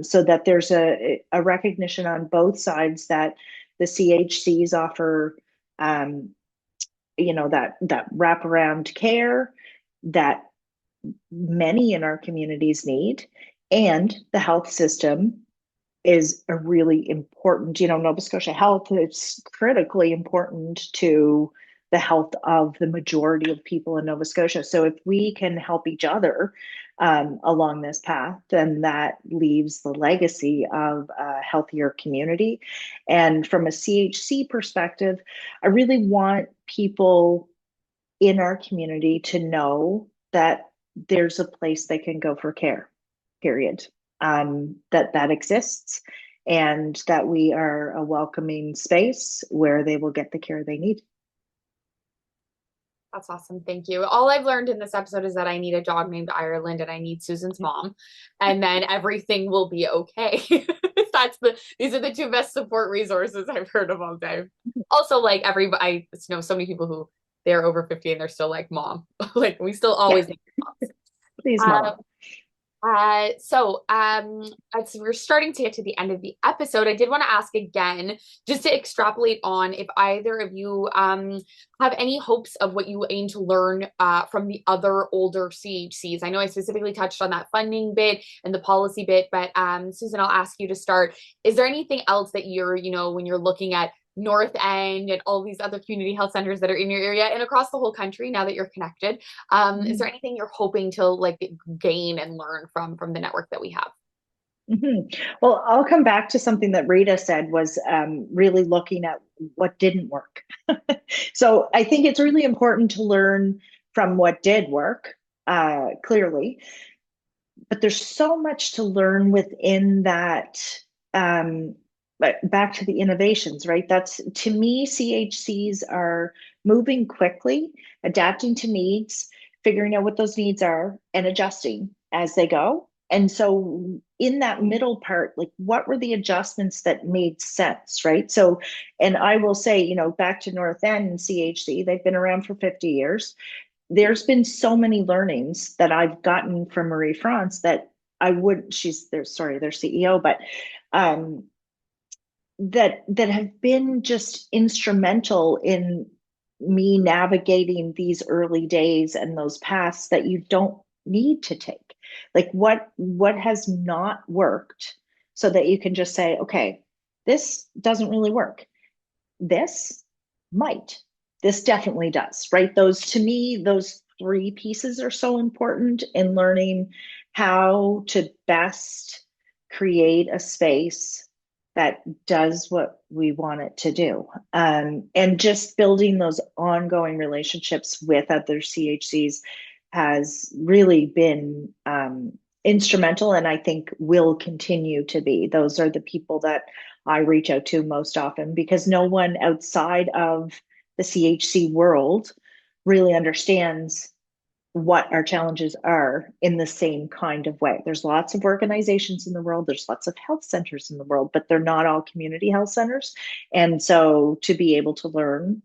so that there's a recognition on both sides that the CHCs offer that wraparound care that many in our communities need, and the health system is a really important, Nova Scotia Health is critically important to the health of the majority of people in Nova Scotia. So if we can help each other along this path, then that leaves the legacy of a healthier community. And from a CHC perspective, I really want people in our community to know that there's a place they can go for care, period. That exists, and that we are a welcoming space where they will get the care they need. That's awesome. Thank you. All I've learned in this episode is that I need a dog named Ireland and I need Susan's mom, and then everything will be okay. These are the two best support resources I've heard of all day. Also, I know so many people who they're over 50 and they're still like, mom. We still always need moms. Please, mom. So as we're starting to get to the end of the episode, I did want to ask again, just to extrapolate on if either of you have any hopes of what you aim to learn from the other older CHCs. I know I specifically touched on that funding bit and the policy bit, but Susan, I'll ask you to start. Is there anything else that you're, when you're looking at North End and all these other community health centers that are in your area and across the whole country now that you're connected, is there anything you're hoping to gain and learn from the network that we have? Well, I'll come back to something that Rita said, was really looking at what didn't work. So I think it's really important to learn from what did work, clearly, but there's so much to learn within that but back to the innovations, right? That's, to me, CHCs are moving quickly, adapting to needs, figuring out what those needs are, and adjusting as they go. And so, in that middle part, like, what were the adjustments that made sense, right? So, and I will say, back to North End CHC, they've been around for 50 years. There's been so many learnings that I've gotten from Marie France that she's their, sorry, their CEO, but um, that have been just instrumental in me navigating these early days and those paths that you don't need to take. Like, what has not worked, so that you can just say, okay, this doesn't really work. This might. This definitely does, right? Those, to me, those three pieces are so important in learning how to best create a space that does what we want it to do. And just building those ongoing relationships with other CHCs has really been instrumental, and I think will continue to be. Those are the people that I reach out to most often, because no one outside of the CHC world really understands what our challenges are in the same kind of way. There's lots of organizations in the world, there's lots of health centers in the world, but they're not all community health centers. And so, to be able to learn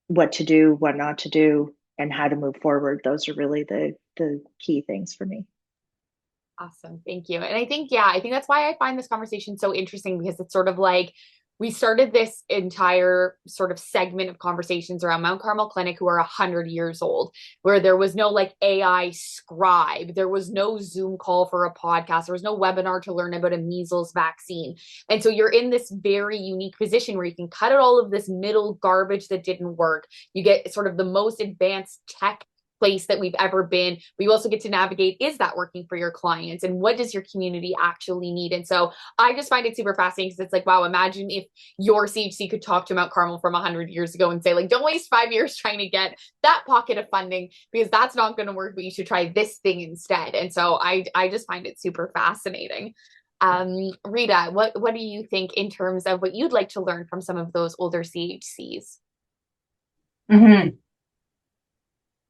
what to do, what not to do, and how to move forward, those are really the key things for me. Awesome. Thank you. And I think that's why I find this conversation so interesting, because it's sort of like we started this entire sort of segment of conversations around Mount Carmel Clinic, who are 100 years old, where there was no like AI scribe, there was no Zoom call for a podcast, there was no webinar to learn about a measles vaccine. And so you're in this very unique position where you can cut out all of this middle garbage that didn't work. You get sort of the most advanced tech place that we've ever been. We also get to navigate, is that working for your clients, and what does your community actually need? And so I just find it super fascinating, because it's like, wow, imagine if your CHC could talk to Mount Carmel from 100 years ago and say, like, don't waste 5 years trying to get that pocket of funding, because that's not going to work, but you should try this thing instead. And so I just find it super fascinating. Rita, what do you think in terms of what you'd like to learn from some of those older CHCs? Mm-hmm.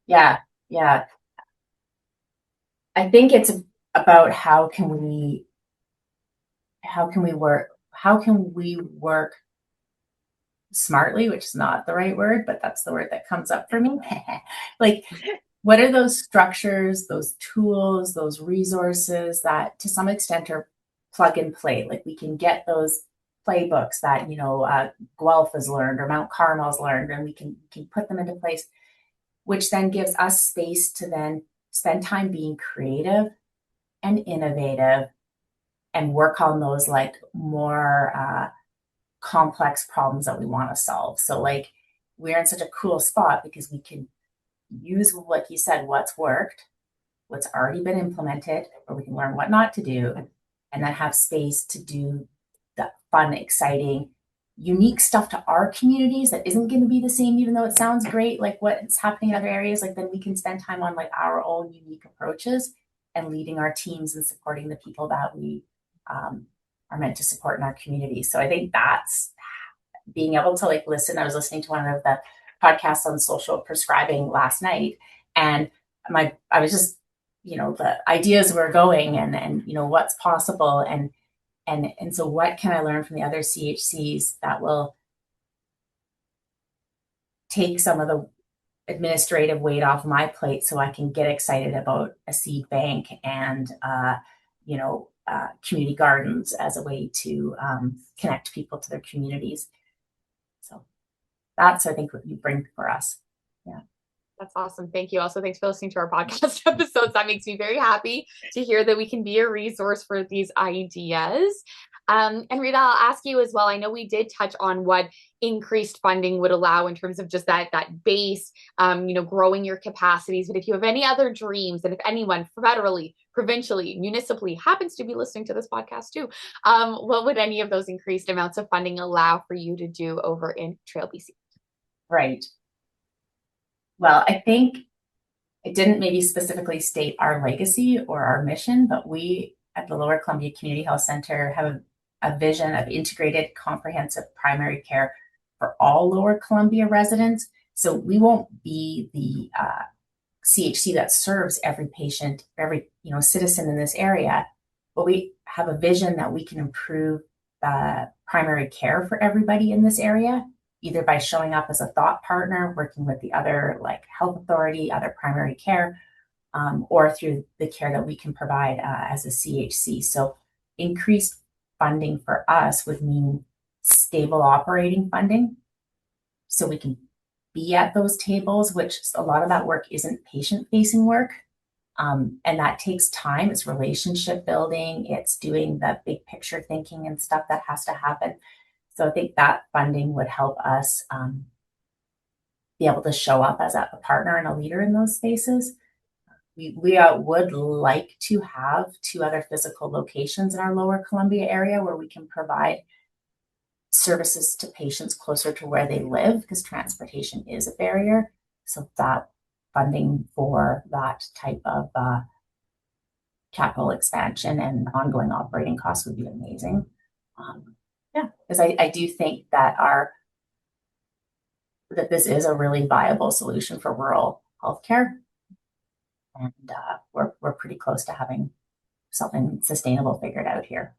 Yeah. I think it's about how can we work smartly, which is not the right word, but that's the word that comes up for me. Like, what are those structures, those tools, those resources that to some extent are plug and play? Like, we can get those playbooks that, Guelph has learned or Mount Carmel's learned, and we can put them into place, which then gives us space to then spend time being creative and innovative and work on those like more complex problems that we want to solve. So like, we're in such a cool spot because we can use, like you said, what's worked, what's already been implemented, or we can learn what not to do, and then have space to do the fun, exciting, unique stuff to our communities that isn't going to be the same, even though it sounds great, like what's happening in other areas. Like, then we can spend time on like our own unique approaches and leading our teams and supporting the people that we are meant to support in our communities. So I think that's being able to like listen. I was listening to one of the podcasts on social prescribing last night, and I was just, the ideas were going, and what's possible, and so what can I learn from the other CHCs that will take some of the administrative weight off my plate, so I can get excited about a seed bank and community gardens as a way to connect people to their communities. So that's, I think, what you bring for us. Yeah. That's awesome. Thank you. Also, thanks for listening to our podcast episodes. That makes me very happy to hear that we can be a resource for these ideas. And Rita, I'll ask you as well. I know we did touch on what increased funding would allow in terms of just that base, growing your capacities. But if you have any other dreams, and if anyone federally, provincially, municipally happens to be listening to this podcast too, what would any of those increased amounts of funding allow for you to do over in Trail BC? Right. Well, I think it didn't maybe specifically state our legacy or our mission, but we at the Lower Columbia Community Health Center have a vision of integrated comprehensive primary care for all Lower Columbia residents. So we won't be the CHC that serves every patient, every citizen in this area, but we have a vision that we can improve the primary care for everybody in this area, either by showing up as a thought partner, working with the other like health authority, other primary care, or through the care that we can provide as a CHC. So increased funding for us would mean stable operating funding, so we can be at those tables, which a lot of that work isn't patient-facing work. And that takes time. It's relationship building. It's doing the big picture thinking and stuff that has to happen. So I think that funding would help us be able to show up as a partner and a leader in those spaces. We would like to have 2 other physical locations in our Lower Columbia area where we can provide services to patients closer to where they live, because transportation is a barrier. So that funding for that type of capital expansion and ongoing operating costs would be amazing. Because I do think that this is a really viable solution for rural healthcare. And we're pretty close to having something sustainable figured out here.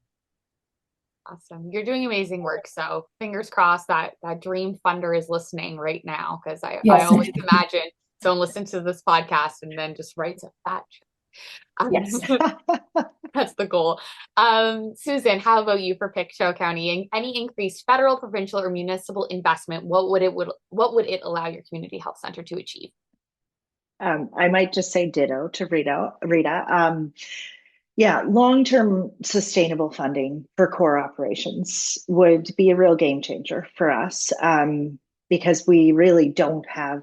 Awesome. You're doing amazing work. So fingers crossed that dream funder is listening right now, because I always imagine someone listens to this podcast and then just writes a fat check. Yes. That's the goal. Susan, how about you for Pictou County? Any increased federal, provincial, or municipal investment, what would it allow your community health center to achieve? I might just say ditto to Rita. Yeah, long-term sustainable funding for core operations would be a real game changer for us, because we really don't have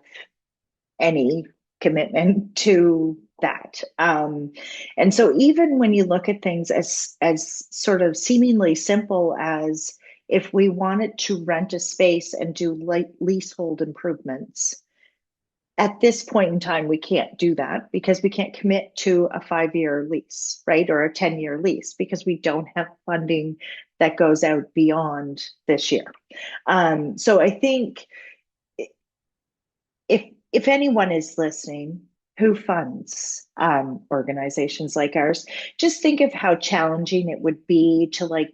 any commitment to that. And so even when you look at things as sort of seemingly simple as if we wanted to rent a space and do leasehold improvements, at this point in time, we can't do that because we can't commit to a 5-year lease, right? Or a 10-year lease, because we don't have funding that goes out beyond this year. So I think if anyone is listening who funds organizations like ours, just think of how challenging it would be to like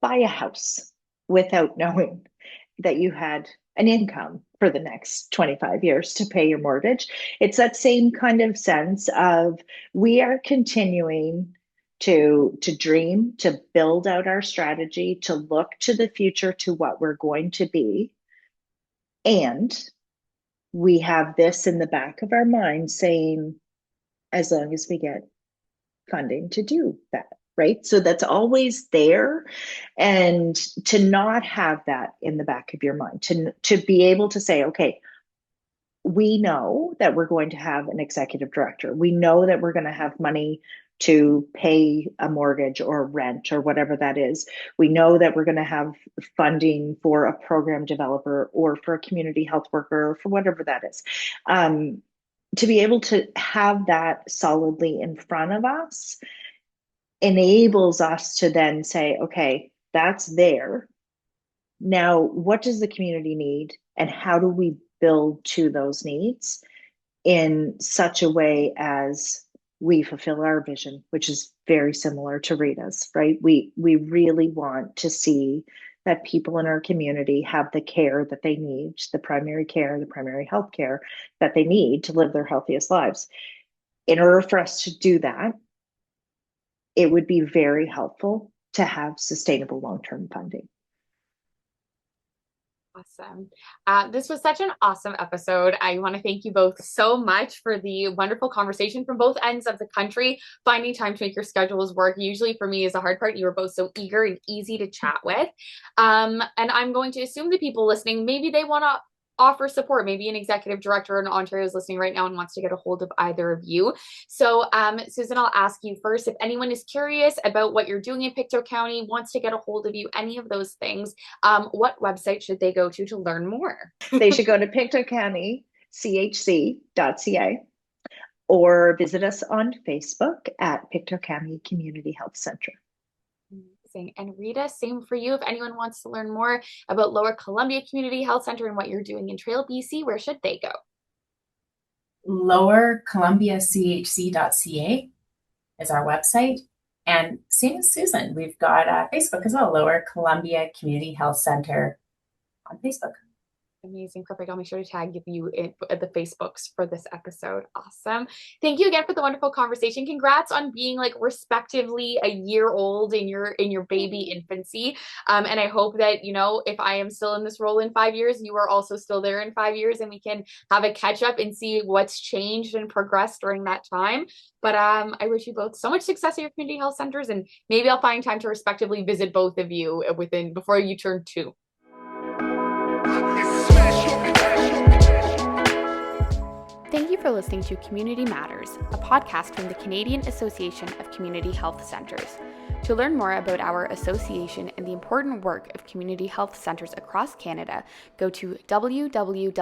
buy a house without knowing that you had an income for the next 25 years to pay your mortgage. It's that same kind of sense of we are continuing to dream, to build out our strategy, to look to the future, to what we're going to be. And we have this in the back of our mind saying, as long as we get funding to do that. Right. So that's always there. And to not have that in the back of your mind, to be able to say, okay, we know that we're going to have an executive director. We know that we're going to have money to pay a mortgage or rent or whatever that is. We know that we're going to have funding for a program developer or for a community health worker or for whatever that is. To be able to have that solidly in front of us enables us to then say, okay, that's there. Now, what does the community need, and how do we build to those needs in such a way as we fulfill our vision, which is very similar to Rita's, right? We really want to see that people in our community have the care that they need, the primary care, the primary health care that they need to live their healthiest lives. In order for us to do that, it would be very helpful to have sustainable long-term funding. Awesome. This was such an awesome episode. I want to thank you both so much for the wonderful conversation from both ends of the country. Finding time to make your schedules work usually for me is a hard part. You were both so eager and easy to chat with. And I'm going to assume the people listening, maybe they want to offer support. Maybe an executive director in Ontario is listening right now and wants to get a hold of either of you. So Susan, I'll ask you first, if anyone is curious about what you're doing in Pictou County, wants to get a hold of you, any of those things, what website should they go to learn more? They should go to Pictou County CHC.ca or visit us on Facebook at Pictou County Community Health Center. Amazing. And Rita, same for you. If anyone wants to learn more about Lower Columbia Community Health Center and what you're doing in Trail, BC, where should they go? Lower Columbia CHC.ca is our website. And same as Susan, we've got Facebook as well, Lower Columbia Community Health Center on Facebook. Amazing. Perfect. I'll make sure to tag you in the Facebooks for this episode. Awesome. Thank you again for the wonderful conversation. Congrats on being like respectively a year old in your baby infancy. And I hope that, you know, if I am still in this role in 5 years, you are also still there in 5 years, and we can have a catch up and see what's changed and progressed during that time. But I wish you both so much success at your community health centers, and maybe I'll find time to respectively visit both of you before you turn 2. Thank you for listening to Community Matters, a podcast from the Canadian Association of Community Health Centres. To learn more about our association and the important work of community health centres across Canada, go to www.cachc.ca.